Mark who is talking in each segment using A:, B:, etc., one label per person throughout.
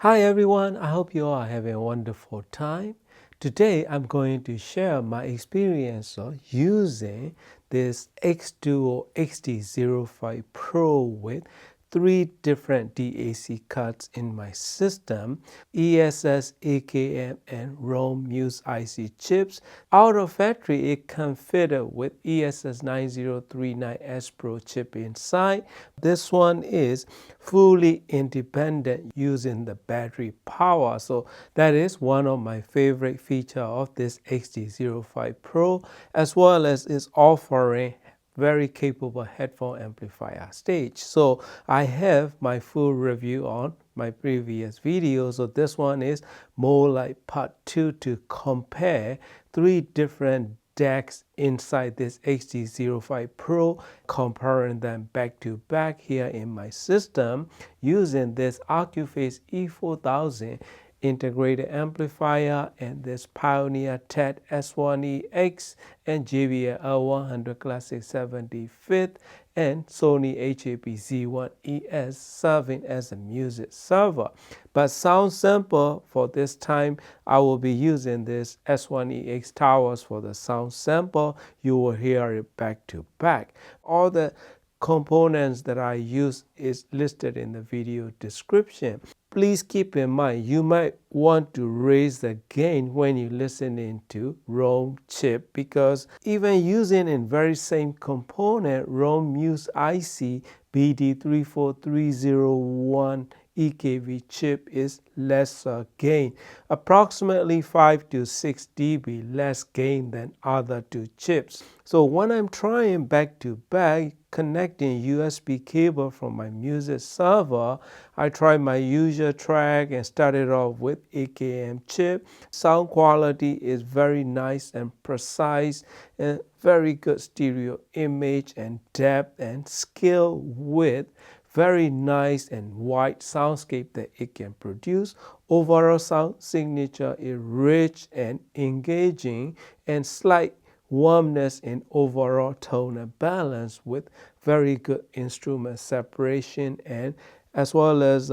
A: Hi everyone, I hope you all are having a wonderful time. Today I'm going to share my experience of using this xDuoo XD05 Pro with 3 different DAC cards in my system, ESS, AKM, and ROHM Muse IC chips. Out of factory, it comes fitted with ESS9039 Pro chip inside. This one is fully independent using the battery power. So that is one of my favorite features of this XD05 Pro, as well as its offering very capable headphone amplifier stage. So I have my full review on my previous video. So this one is more like part 2 to compare 3 different DACs inside this XD05 Pro, comparing them back to back here in my system using this Accuphase E4000 integrated amplifier and this Pioneer TED S1EX and JBL L100 Classic 75th and Sony HAP-Z1ES serving as a music server. But sound sample for this time, I will be using this S1EX towers for the sound sample. You will hear it back to back. All the components that I use is listed in the video description. Please keep in mind, you might want to raise the gain when you listen into ROHM chip, because even using in very same component, ROHM Muse IC BD34301EKV chip is lesser gain, approximately 5 to 6 dB less gain than other two chips. So when I'm trying back to back, connecting USB cable from my music server, I tried my usual track and started off with AKM chip. Sound quality is very nice and precise and very good stereo image and depth and scale with very nice and wide soundscape that it can produce. Overall sound signature is rich and engaging and slight warmness in overall tone and balance with very good instrument separation, and as well as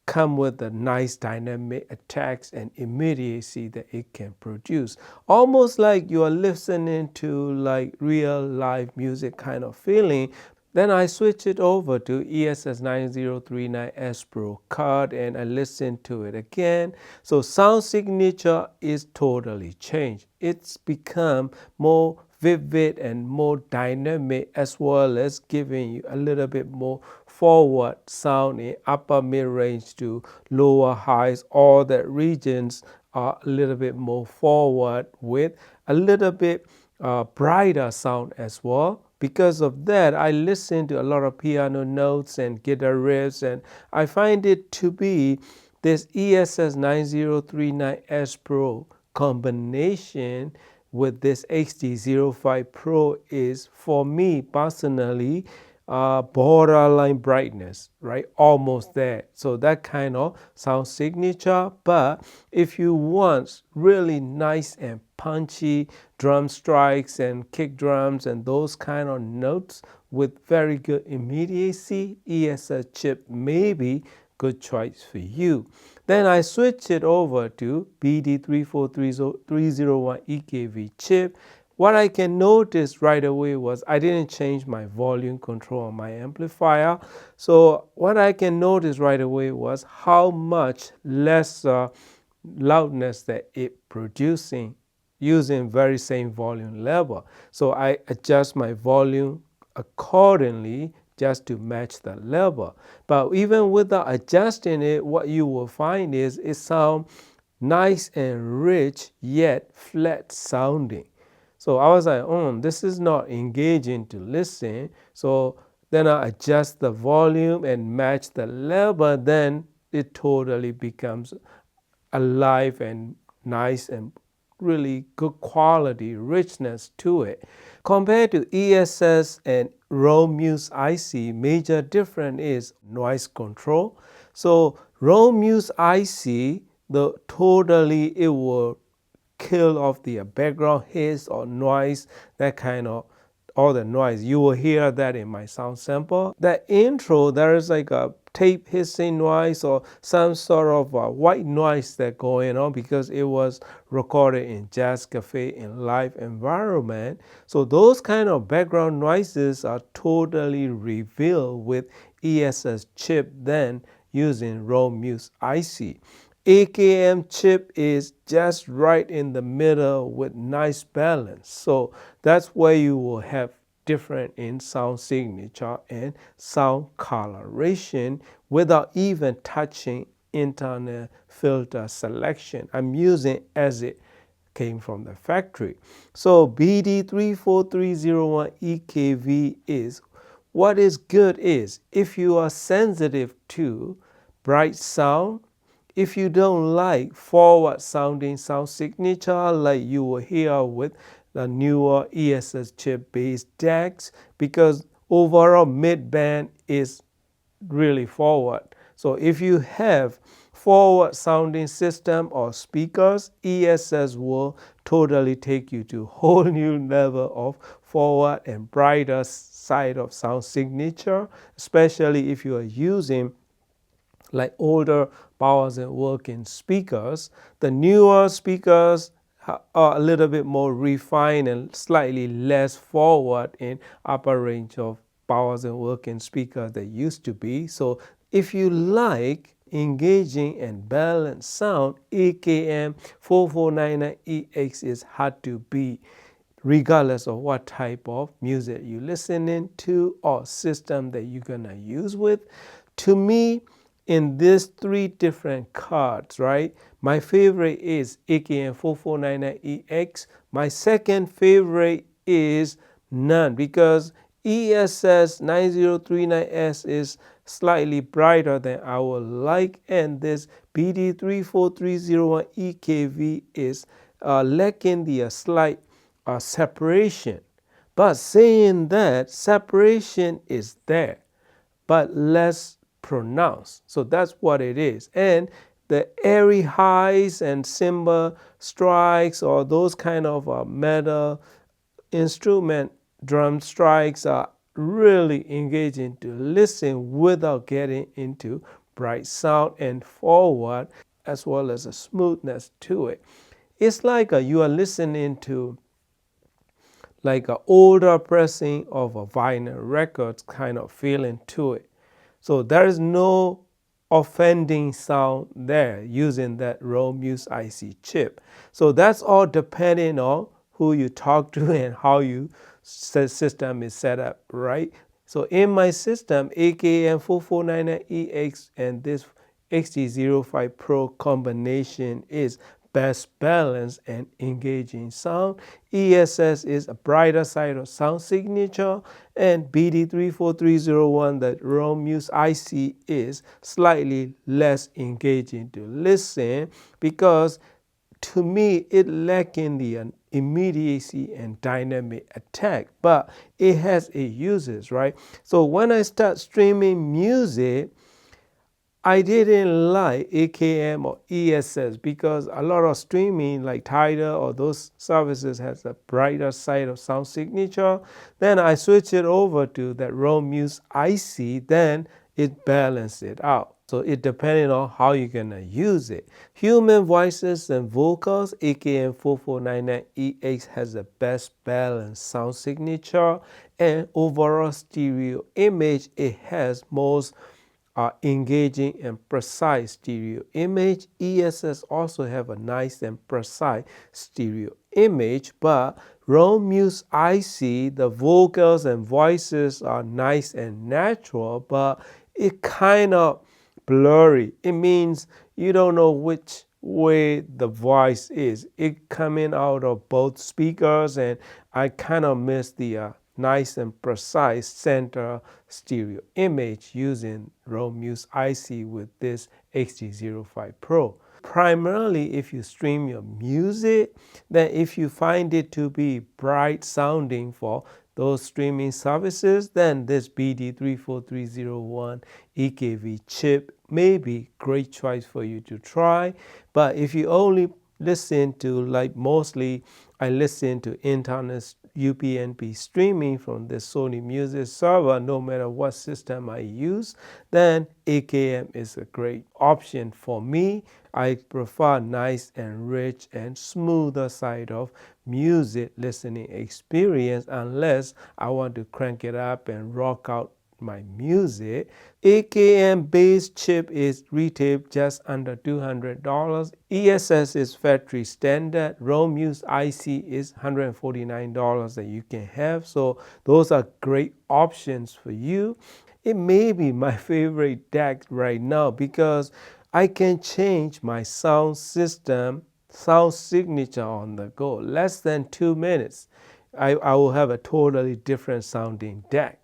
A: come with the nice dynamic attacks and immediacy that it can produce. Almost like you are listening to like real live music kind of feeling. Then I switch it over to ESS9039 Pro card and I listen to it again. So sound signature is totally changed. It's become more vivid and more dynamic, as well as giving you a little bit more forward sound in upper mid-range to lower highs. All the regions are a little bit more forward with a little bit brighter sound as well. Because of that, I listen to a lot of piano notes and guitar riffs, and I find it to be this ESS9039 Pro combination with this XD05 Pro is, for me personally, borderline brightness, right? Almost there. So that kind of sound signature. But if you want really nice and punchy drum strikes and kick drums and those kind of notes with very good immediacy, ESS chip may be good choice for you. Then I switch it over to BD34301EKV chip. What I can notice right away was I didn't change my volume control on my amplifier. So what I can notice right away was how much less loudness that it producing using very same volume level. So I adjust my volume accordingly just to match the level. But even without adjusting it, what you will find is it sounds nice and rich yet flat sounding. So I was like, this is not engaging to listen. So then I adjust the volume and match the level, then it totally becomes alive and nice and really good quality richness to it. Compared to ESS and ROHM Muse IC, major difference is noise control. So ROHM Muse IC, it will kill off the background hiss or noise, that kind of all the noise. You will hear that in my sound sample. The intro, there is like a tape hissing noise or some sort of white noise that going on because it was recorded in jazz cafe in live environment. So those kind of background noises are totally revealed with ESS chip then using ROHM IC. AKM chip is just right in the middle with nice balance. So that's where you will have different in sound signature and sound coloration without even touching internal filter selection. I'm using as it came from the factory. So BD34301EKV is what is good is if you are sensitive to bright sound, if you don't like forward sounding sound signature like you will hear with the newer ESS chip based DACs, because overall mid band is really forward. So if you have forward sounding system or speakers, ESS will totally take you to a whole new level of forward and brighter side of sound signature, especially if you are using like older Bowers and Wilkins speakers. The newer speakers are a little bit more refined and slightly less forward in upper range of Bowers and Wilkins speakers they used to be. So if you like engaging and balanced sound, AKM 4499EX is hard to beat, regardless of what type of music you're listening to or system that you're gonna use with. To me, in these three different cards, right? My favorite is AKM 4499EX. My second favorite is none because ESS 9039S is slightly brighter than I would like, and this BD34301EKV is lacking the slight separation. But saying that, separation is there, but less pronounced. So that's what it is. And the airy highs and cymbal strikes or those kind of metal instrument drum strikes are really engaging to listen without getting into bright sound and forward, as well as a smoothness to it. It's like you are listening to like an older pressing of a vinyl record kind of feeling to it. So there is no offending sound there using that ROHM IC chip. So that's all depending on who you talk to and how your system is set up, right? So in my system, AKM 4499EX and this XD05 Pro combination is best balance and engaging sound. ESS is a brighter side of sound signature, and BD34301, that ROHM IC, is slightly less engaging to listen because to me it lacking the immediacy and dynamic attack, but it has its uses, right? So when I start streaming music, I didn't like AKM or ESS because a lot of streaming like Tidal or those services has a brighter side of sound signature. Then I switched it over to that ROHM IC, then it balanced it out. So it depending on how you're gonna use it. Human voices and vocals, AKM 4499EX has the best balanced sound signature, and overall stereo image, it has most engaging and precise stereo image. ESS also have a nice and precise stereo image, but ROHM IC, the vocals and voices are nice and natural, but it kind of blurry. It means you don't know which way the voice is. It coming out of both speakers, and I kind of miss the nice and precise center stereo image using ROHM IC with this XD05 Pro. Primarily, if you stream your music, then if you find it to be bright sounding for those streaming services, then this BD34301 EKV chip may be great choice for you to try. But if you only listen to, like mostly I listen to UPnP streaming from the Sony Music server, no matter what system I use, then AKM is a great option for me. I prefer nice and rich and smoother side of music listening experience unless I want to crank it up and rock out my music. AKM base chip is retailed just under $200. ESS is factory standard. ROHM use IC is $149 that you can have. So those are great options for you. It may be my favorite DAC right now because I can change my sound system, sound signature on the go. Less than 2 minutes, I will have a totally different sounding DAC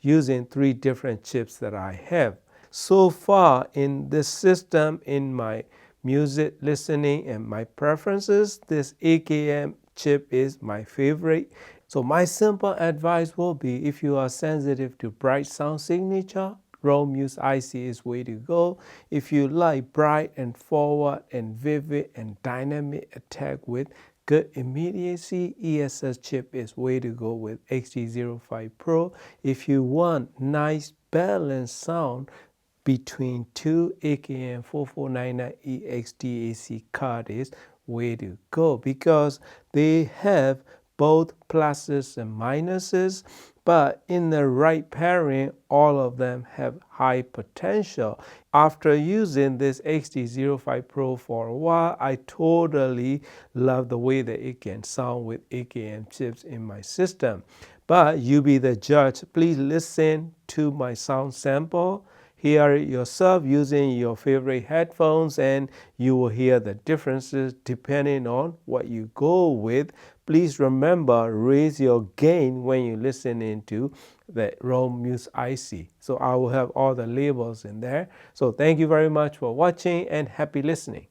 A: using 3 different chips that I have. So far in this system, in my music listening and my preferences, this AKM chip is my favorite. So my simple advice will be, if you are sensitive to bright sound signature, ROHM use IC is way to go. If you like bright and forward and vivid and dynamic attack with good immediacy, ESS chip is way to go with XD05 Pro. If you want nice balanced sound between two AKM 4499E DAC card is way to go because they have both pluses and minuses, but in the right pairing, all of them have high potential. After using this XD05 Pro for a while, I totally love the way that it can sound with AKM chips in my system. But you be the judge. Please listen to my sound sample. Hear it yourself using your favorite headphones, and you will hear the differences depending on what you go with. Please remember, raise your gain when you listen into the ROHM use IC. So I will have all the labels in there. So thank you very much for watching and happy listening.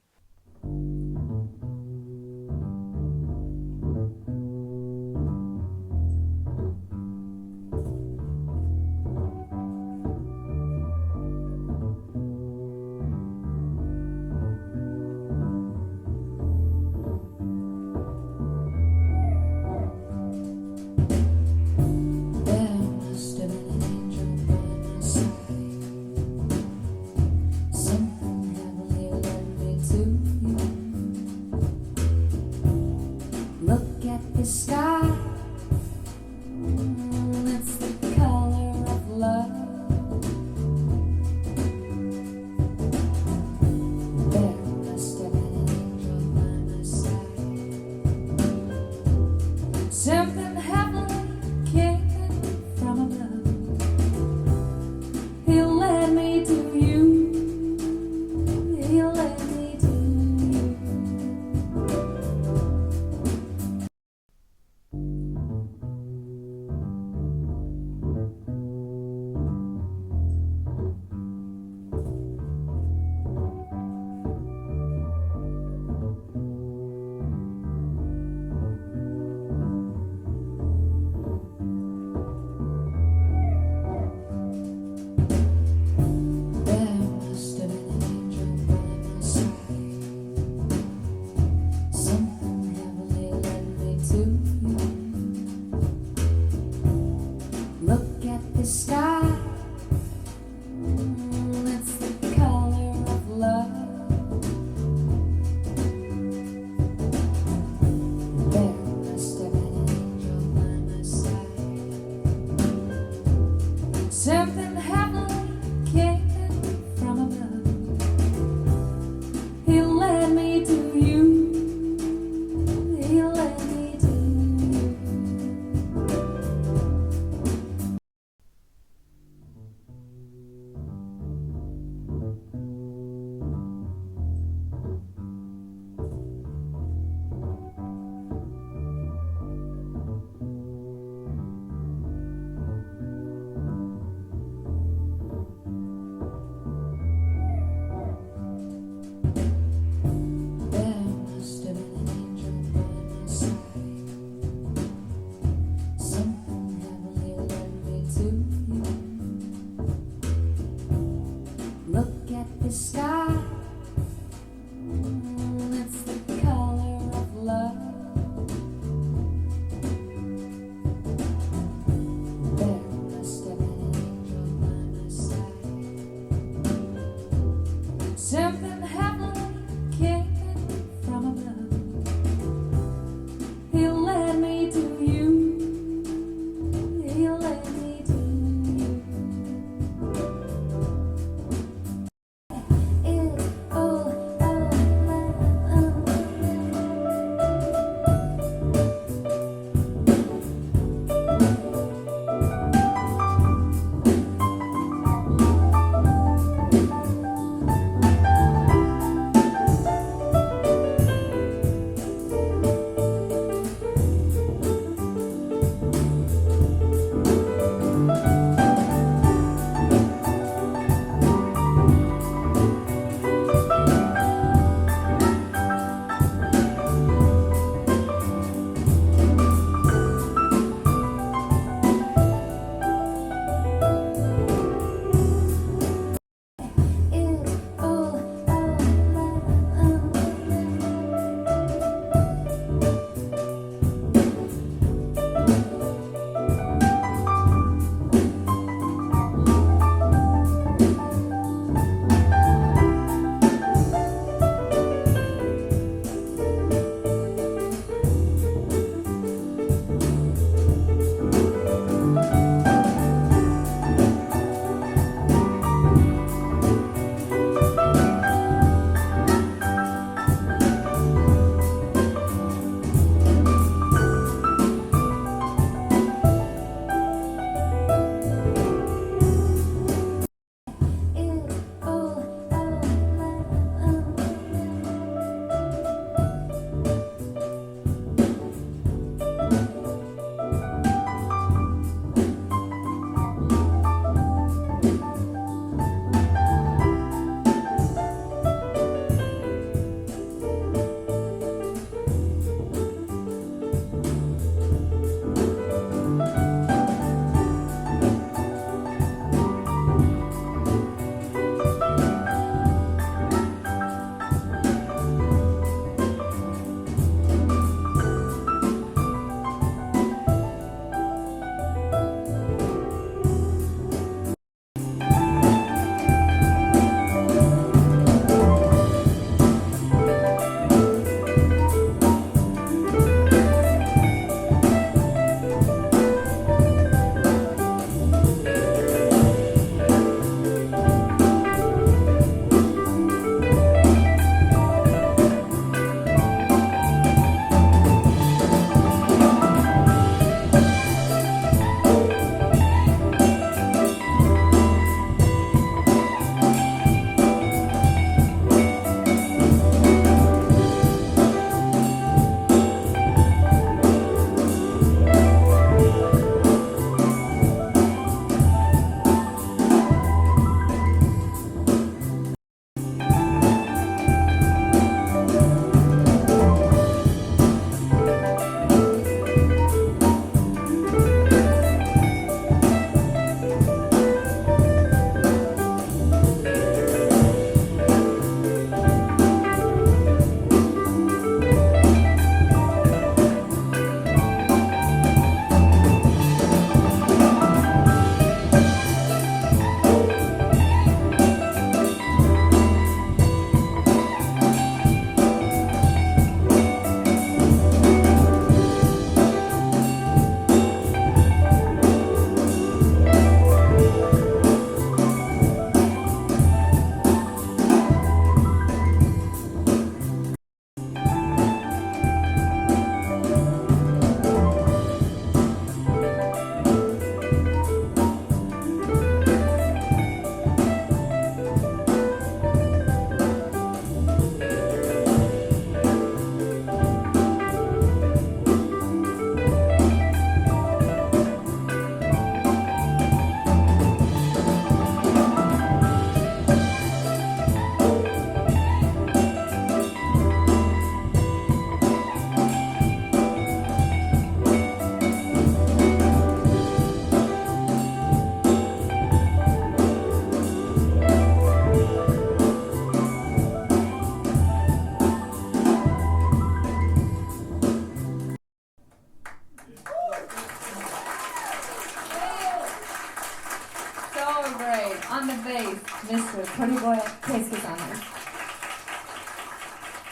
B: Look at the sky, it's the color of love. There must have been an angel by my side. Something heavenly came from above. He led me to you, he led me to you.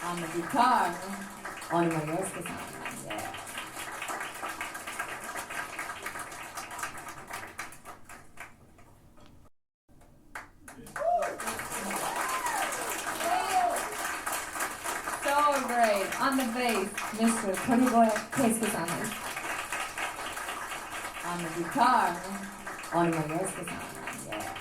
B: On the guitar, on my ESS Guitar. Yeah. So great. On the bass, Mr. Prettyboy Keisuke-san. On the guitar, on my ESS Guitar. Yeah.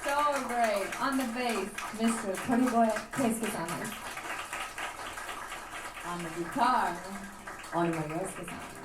B: So great. On the bass, Mr. Prettyboy Keisuke-san. On the guitar, on my ESS Guitar.